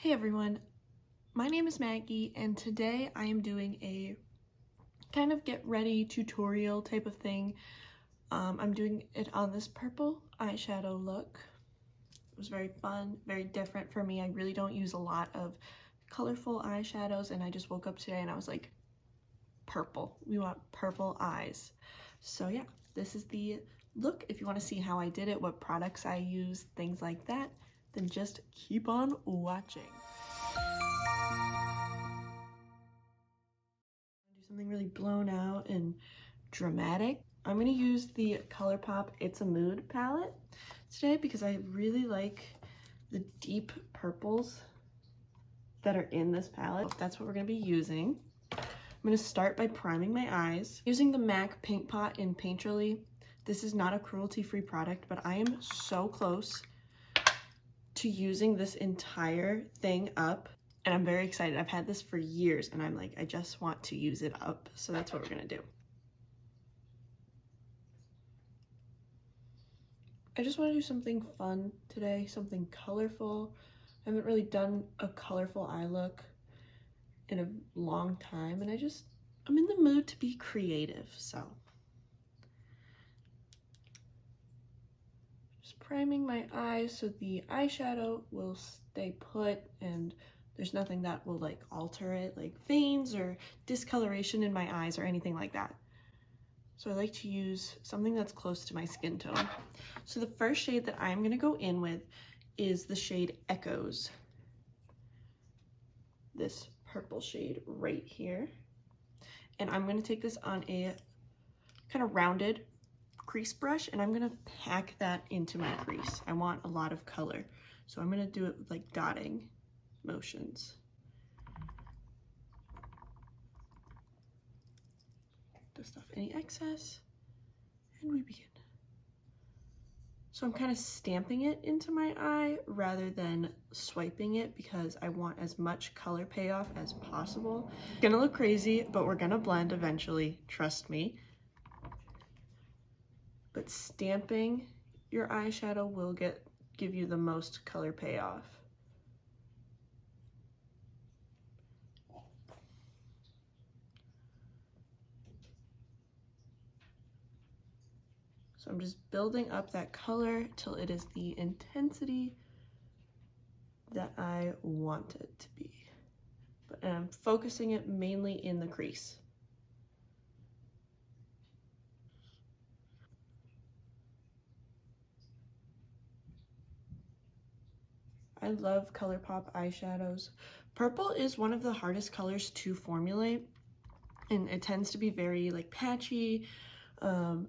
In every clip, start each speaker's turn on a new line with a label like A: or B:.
A: Hey everyone, my name is Maggie and today I am doing a kind of get ready tutorial type of thing. I'm doing it on this purple eyeshadow look. It was very fun, very different for me. I really don't use a lot of colorful eyeshadows and I just woke up today and I was like, purple. We want purple eyes. So yeah, this is the look. If you want to see how I did it, what products I used, things like that, then just keep on watching. Do something really blown out and dramatic. I'm going to use the Colourpop It's a Mood palette today because I really like the deep purples that are in this palette. That's what we're going to be using. I'm going to start by priming my eyes. Using the MAC Paint Pot in Painterly. This is not a cruelty-free product, but I am so close to using this entire thing up. And I'm very excited. I've had this for years and I'm like, I just want to use it up. So that's what we're gonna do. I just want to do something fun today, something colorful. I haven't really done a colorful eye look in a long time and I'm in the mood to be creative, so. Just priming my eyes so the eyeshadow will stay put and there's nothing that will like alter it, like veins or discoloration in my eyes or anything like that. So I like to use something that's close to my skin tone. So the first shade that I'm gonna go in with is the shade Echoes. This purple shade right here. And I'm gonna take this on a kind of rounded crease brush and I'm gonna pack that into my crease. I want a lot of color. So I'm gonna do it with like dotting motions. Dust off any excess and we begin. So I'm kind of stamping it into my eye rather than swiping it because I want as much color payoff as possible. It's gonna look crazy, but we're gonna blend eventually, trust me. But stamping your eyeshadow will give you the most color payoff. So I'm just building up that color till it is the intensity that I want it to be. But I'm focusing it mainly in the crease. I love Colourpop eyeshadows. Purple is one of the hardest colors to formulate and it tends to be very like patchy, not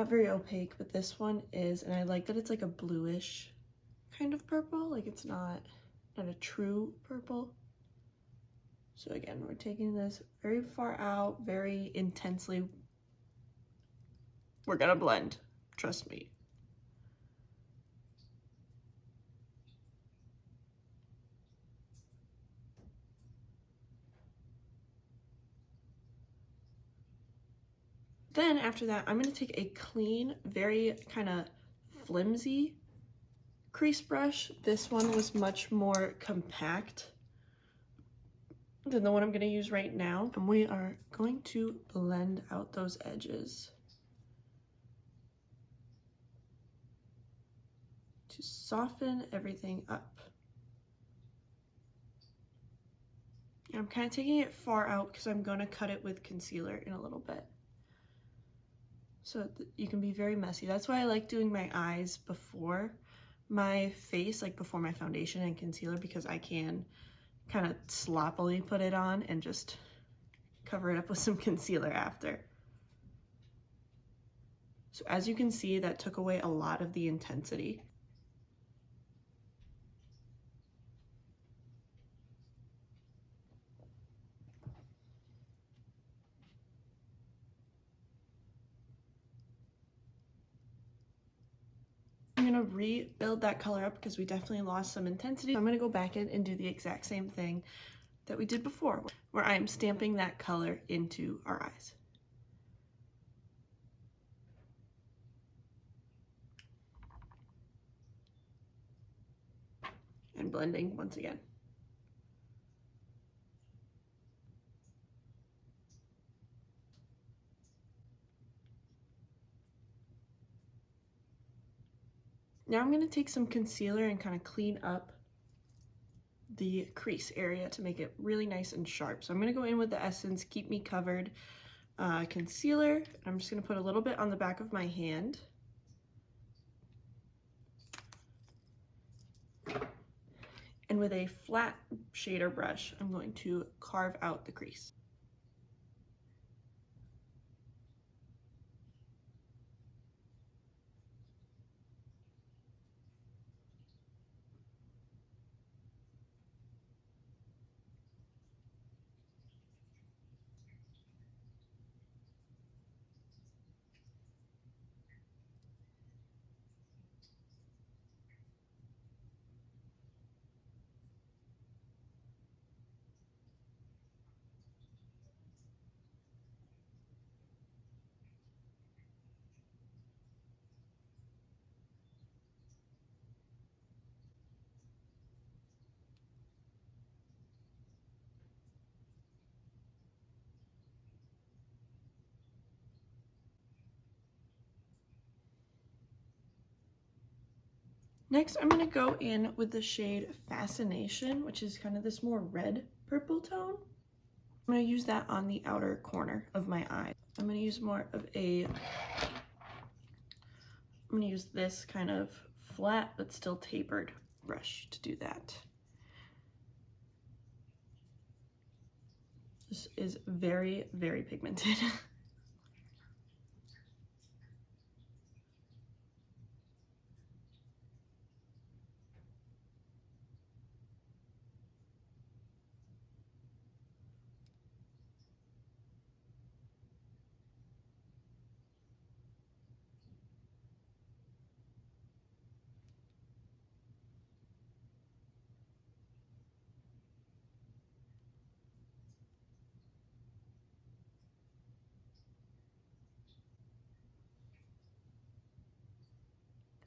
A: very opaque, but this one is, and I like that it's like a bluish kind of purple, like it's not a true purple. So again, we're taking this very far out, very intensely. We're gonna blend, trust me. Then after that, I'm gonna take a clean, very kind of flimsy crease brush. This one was much more compact than the one I'm gonna use right now. And we are going to blend out those edges to soften everything up. And I'm kind of taking it far out because I'm gonna cut it with concealer in a little bit. So you can be very messy. That's why I like doing my eyes before my face, like before my foundation and concealer, because I can kind of sloppily put it on and just cover it up with some concealer after. So as you can see, that took away a lot of the intensity. I'm gonna rebuild that color up because we definitely lost some intensity. So I'm gonna go back in and do the exact same thing that we did before, where I am stamping that color into our eyes. and blending once again. Now I'm going to take some concealer and kind of clean up the crease area to make it really nice and sharp. So I'm going to go in with the Essence Keep Me Covered concealer. I'm just going to put a little bit on the back of my hand. And with a flat shader brush, I'm going to carve out the crease. Next, I'm going to go in with the shade Fascination, which is kind of this more red purple tone. I'm going to use that on the outer corner of my eye. I'm going to use more of a, I'm going to use this kind of flat but still tapered brush to do that. This is very, very pigmented.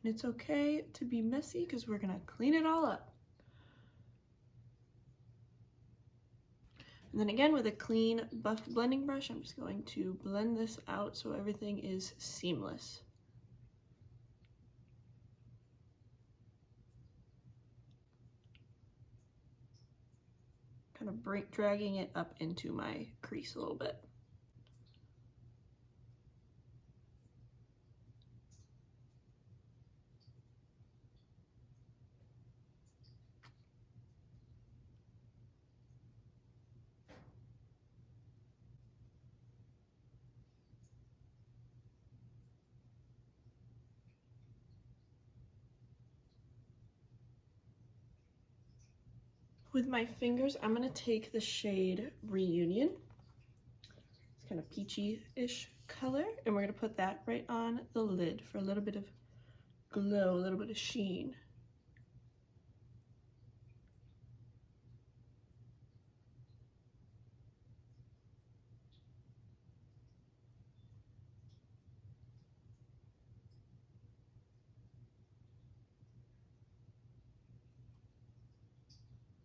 A: And it's okay to be messy because we're going to clean it all up. And then again, with a clean buff blending brush, I'm just going to blend this out so everything is seamless. Kind of dragging it up into my crease a little bit. With my fingers, I'm going to take the shade Reunion. It's kind of peachy-ish color, and we're going to put that right on the lid for a little bit of glow, a little bit of sheen.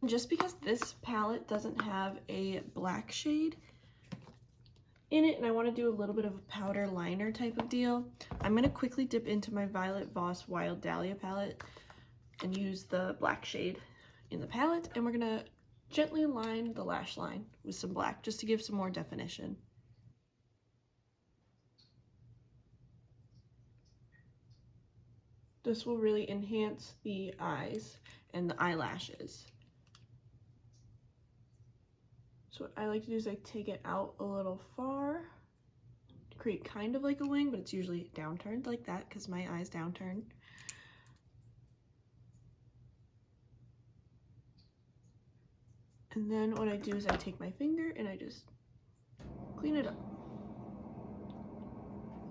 A: Just because this palette doesn't have a black shade in it and I want to do a little bit of a powder liner type of deal, I'm going to quickly dip into my Violet Voss Wild Dahlia palette and use the black shade in the palette, and we're going to gently line the lash line with some black just to give some more definition. This will really enhance the eyes and the eyelashes. So what I like to do is I take it out a little far to create kind of like a wing, but it's usually downturned like that because my eye's downturned. And then what I do is I take my finger and I just clean it up.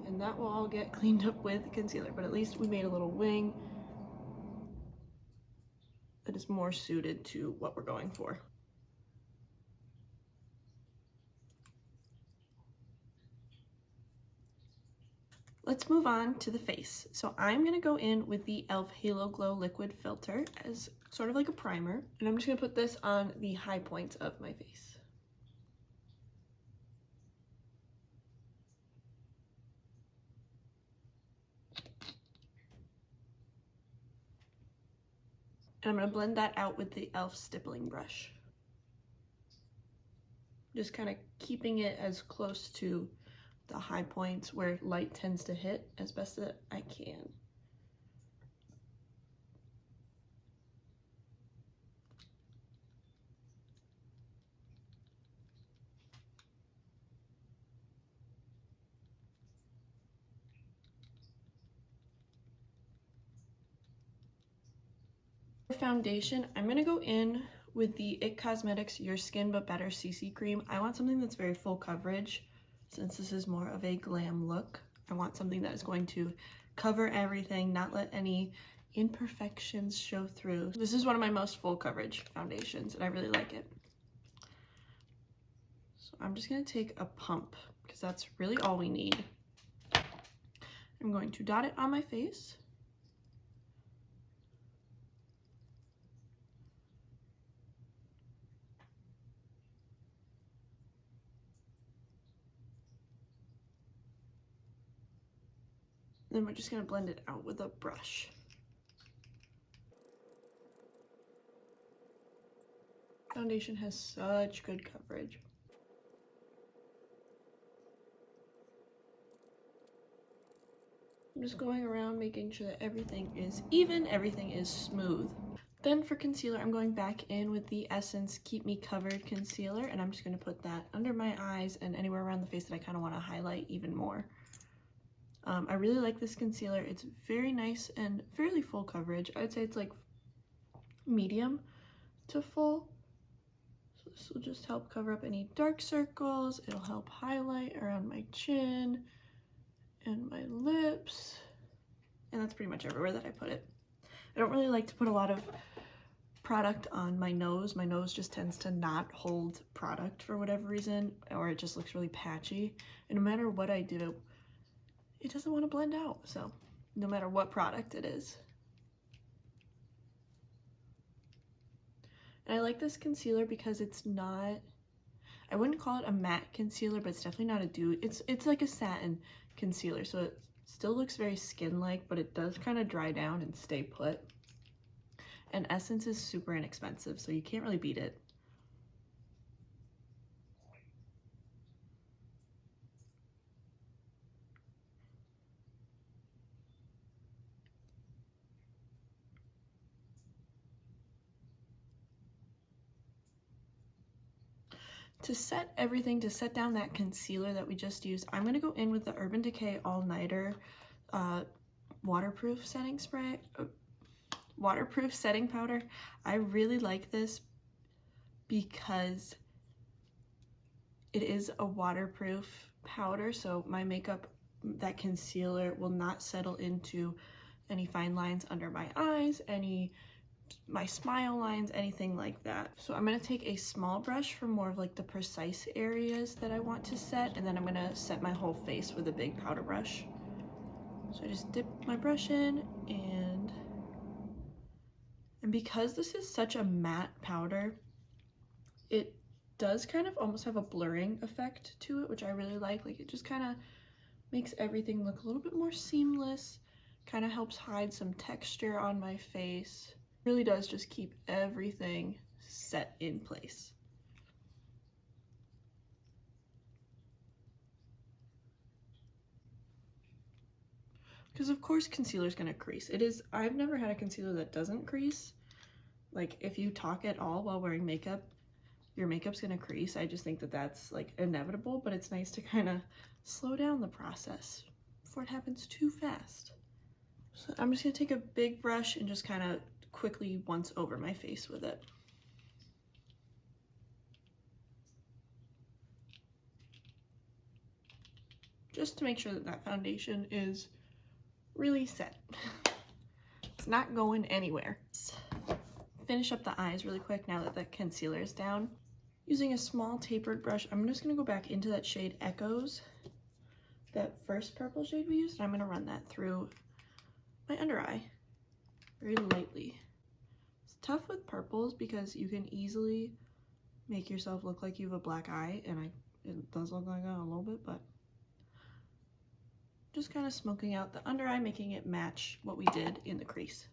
A: And that will all get cleaned up with concealer, but at least we made a little wing that is more suited to what we're going for. Let's move on to the face. So I'm going to go in with the e.l.f. Halo Glow Liquid Filter as sort of like a primer. And I'm just gonna put this on the high points of my face. And I'm gonna blend that out with the e.l.f. stippling brush. Just kind of keeping it as close to the high points where light tends to hit as best that I can. For foundation, I'm gonna go in with the IT Cosmetics Your Skin But Better CC Cream. I want something that's very full coverage since this is more of a glam look. I want something that is going to cover everything, not let any imperfections show through. This is one of my most full coverage foundations and I really like it. So I'm just gonna take a pump because that's really all we need. I'm going to dot it on my face. Then we're just gonna blend it out with a brush. Foundation has such good coverage. I'm just going around making sure that everything is even, everything is smooth. Then for concealer, I'm going back in with the Essence Keep Me Covered Concealer, and I'm just gonna put that under my eyes and anywhere around the face that I kind of want to highlight even more. I really like this concealer. It's very nice and fairly full coverage. I'd say it's like medium to full. So this will just help cover up any dark circles. It'll help highlight around my chin and my lips. And that's pretty much everywhere that I put it. I don't really like to put a lot of product on my nose. My nose just tends to not hold product for whatever reason, or it just looks really patchy. And no matter what I do, it doesn't want to blend out, so no matter what product it is. And I like this concealer because it's not, I wouldn't call it a matte concealer, but it's definitely not a dewy. It's like a satin concealer, so it still looks very skin-like, but it does kind of dry down and stay put. And Essence is super inexpensive, so you can't really beat it. To set everything, to set down that concealer that we just used, I'm going to go in with the Urban Decay All Nighter waterproof setting spray, waterproof setting powder. I really like this because it is a waterproof powder, so my makeup, that concealer will not settle into any fine lines under my eyes, my smile lines, anything like that. So I'm going to take a small brush for more of like the precise areas that I want to set, and then I'm going to set my whole face with a big powder brush. So I just dip my brush in, and because this is such a matte powder, it does kind of almost have a blurring effect to it, which I really like. Like, it just kind of makes everything look a little bit more seamless, kind of helps hide some texture on my face. Really does just keep everything set in place. Because of course concealer is going to crease. I've never had a concealer that doesn't crease. Like, if you talk at all while wearing makeup, your makeup's going to crease. I just think that that's like inevitable, but it's nice to kind of slow down the process before it happens too fast. So I'm just going to take a big brush and just kind of quickly once over my face with it. Just to make sure that that foundation is really set. It's not going anywhere. Let's finish up the eyes really quick now that the concealer is down. Using a small tapered brush, I'm just going to go back into that shade Echoes, that first purple shade we used, and I'm going to run that through my under eye very lightly. tough with purples because you can easily make yourself look like you have a black eye, and it does look like that a little bit, but just kind of smoking out the under eye, making it match what we did in the crease.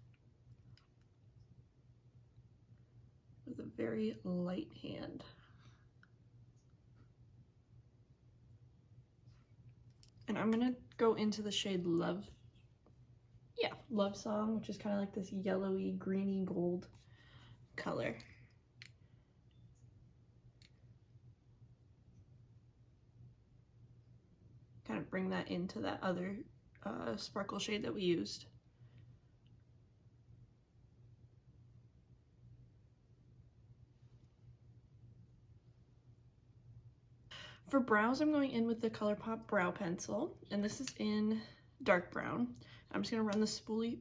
A: With a very light hand. And I'm gonna go into the shade Love Song, which is kind of like this yellowy, greeny gold color. Kind of bring that into that other sparkle shade that we used. For brows, I'm going in with the Colourpop brow pencil, and this is in dark brown. I'm just gonna run the spoolie.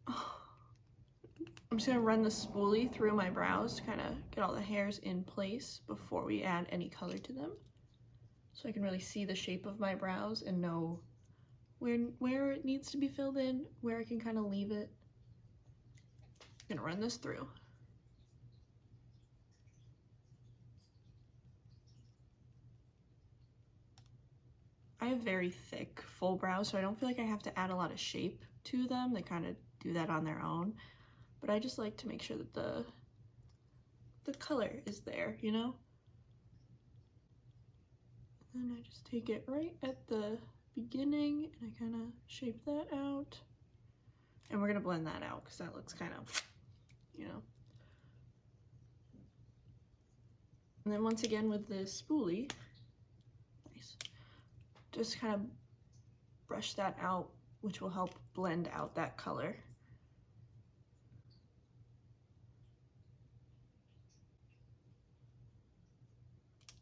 A: I'm just gonna run the spoolie through my brows to kind of get all the hairs in place before we add any color to them, so I can really see the shape of my brows and know where it needs to be filled in, where I can kind of leave it. I'm gonna run this through. I have very thick full brows, so I don't feel like I have to add a lot of shape to them. They kind of do that on their own, but I just like to make sure that the color is there, you know? And then I just take it right at the beginning and I kind of shape that out. And we're gonna blend that out because that looks kind of, you know. And then once again with the spoolie, nice, just kind of brush that out, which will help blend out that color.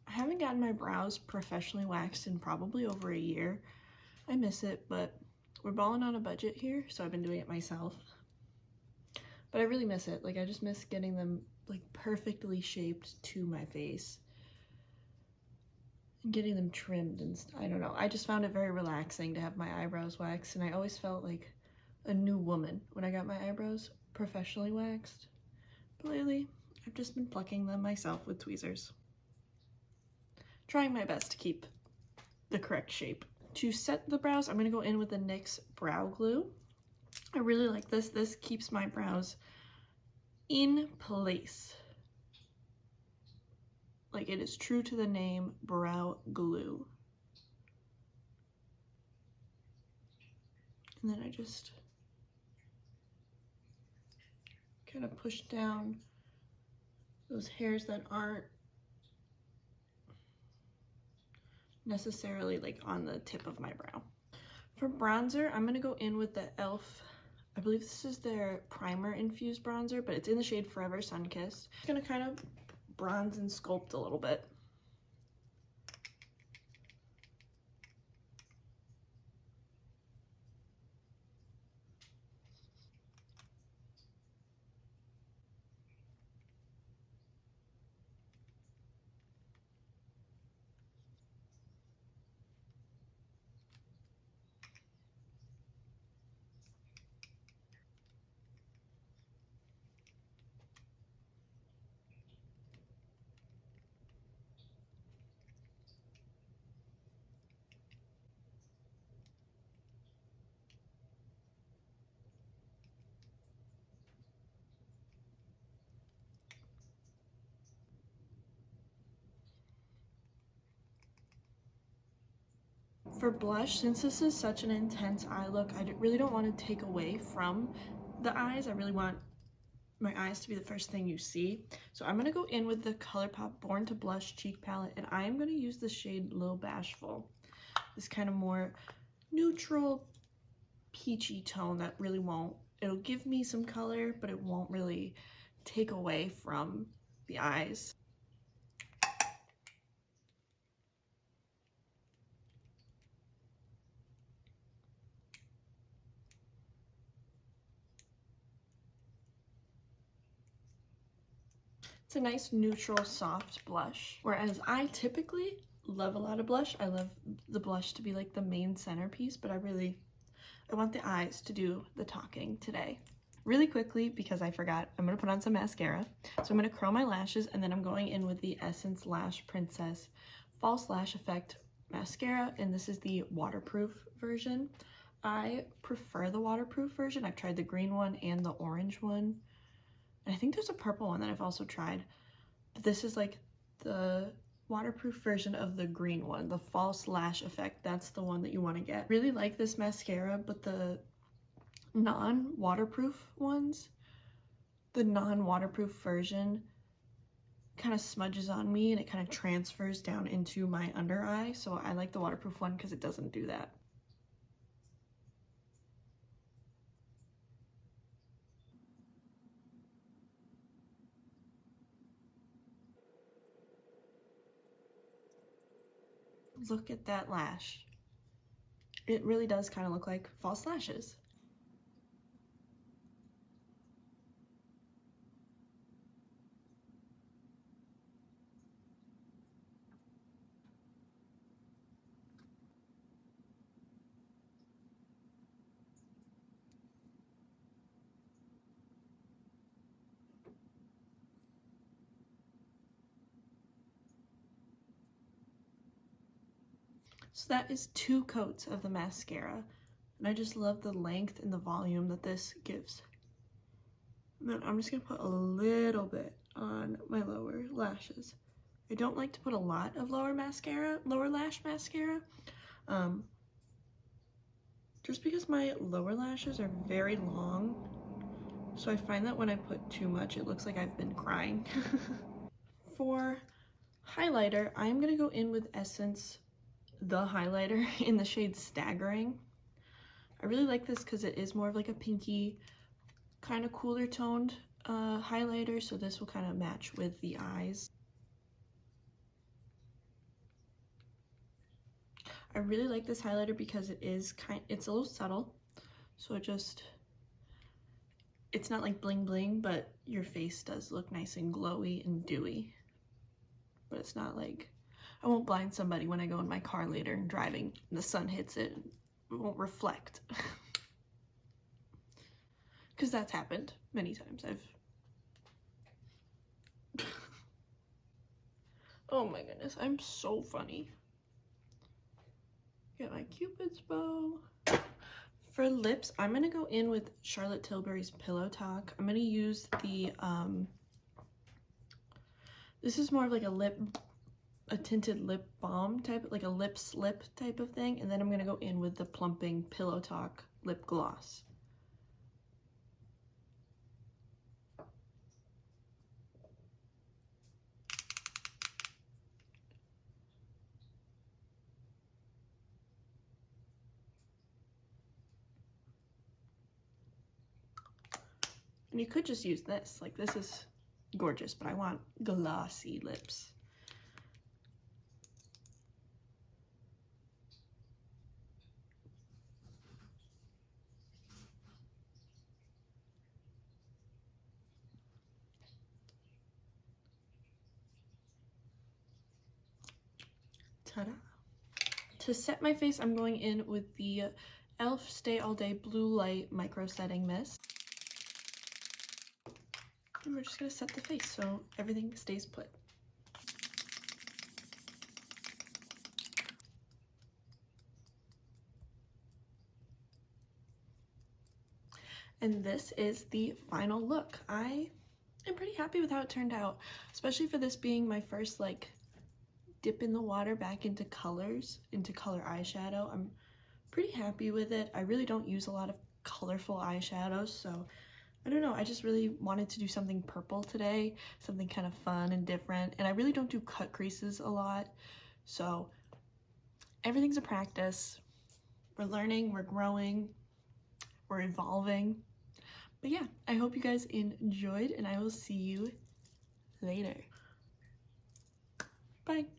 A: I haven't gotten my brows professionally waxed in probably over a year. I miss it, but we're balling on a budget here, so I've been doing it myself. But I really miss it. Like, I just miss getting them like perfectly shaped to my face and getting them trimmed, and I don't know. I just found it very relaxing to have my eyebrows waxed, and I always felt like a new woman when I got my eyebrows professionally waxed. But lately, I've just been plucking them myself with tweezers. Trying my best to keep the correct shape. To set the brows, I'm going to go in with the NYX Brow Glue. I really like this. This keeps my brows in place. Like, it is true to the name, Brow Glue. And then I just kind of push down those hairs that aren't necessarily like on the tip of my brow. For bronzer, I'm gonna go in with the e.l.f. I believe this is their primer infused bronzer, but it's in the shade Forever Sunkissed. Just gonna kind of bronze and sculpt a little bit. For blush, since this is such an intense eye look, I really don't want to take away from the eyes. I really want my eyes to be the first thing you see. So I'm going to go in with the Colourpop Born to Blush Cheek Palette, and I am going to use the shade Lil Bashful. This kind of more neutral, peachy tone that really won't, it'll give me some color, but it won't really take away from the eyes. It's a nice neutral soft blush, whereas I typically love a lot of blush. I love the blush to be like the main centerpiece, but I want the eyes to do the talking today. Really quickly, because I forgot, I'm going to put on some mascara. So I'm going to curl my lashes, and then I'm going in with the Essence Lash Princess False Lash Effect mascara, and this is the waterproof version. I prefer the waterproof version. I've tried the green one and the orange one, and I think there's a purple one that I've also tried. But this is like the waterproof version of the green one, the False Lash Effect. That's the one that you want to get. Really like this mascara, but the non-waterproof ones, the non-waterproof version kind of smudges on me and it kind of transfers down into my under eye. So I like the waterproof one because it doesn't do that. Look at that lash. It really does kind of look like false lashes. So that is 2 coats of the mascara, and I just love the length and the volume that this gives. And then I'm just gonna put a little bit on my lower lashes. I don't like to put a lot of lower lash mascara, just because my lower lashes are very long, so I find that when I put too much, it looks like I've been crying. For highlighter, I'm gonna go in with Essence, the highlighter in the shade Staggering. I really like this because it is more of like a pinky, kind of cooler toned highlighter, so this will kind of match with the eyes. I really like this highlighter because it's a little subtle, so it's not like bling bling, but your face does look nice and glowy and dewy. But it's not like, I won't blind somebody when I go in my car later and driving and the sun hits it, it won't reflect. Because that's happened many times. Oh my goodness, I'm so funny. Get my Cupid's bow. For lips, I'm gonna go in with Charlotte Tilbury's Pillow Talk. I'm gonna use the this is more of like a tinted lip balm type, like a lip slip type of thing, and then I'm gonna go in with the Plumping Pillow Talk lip gloss. And you could just use this, like this is gorgeous, but I want glossy lips. Ta-da! To set my face, I'm going in with the e.l.f. Stay All Day Blue Light Micro Setting Mist. And we're just gonna set the face so everything stays put. And this is the final look. I am pretty happy with how it turned out, especially for this being my first like dip in the water back into colors, into color eyeshadow. I'm pretty happy with it. I really don't use a lot of colorful eyeshadows, so I don't know, I just really wanted to do something purple today, something kind of fun and different, and I really don't do cut creases a lot, so everything's a practice. We're learning, we're growing, we're evolving. But yeah, I hope you guys enjoyed, and I will see you later. Bye.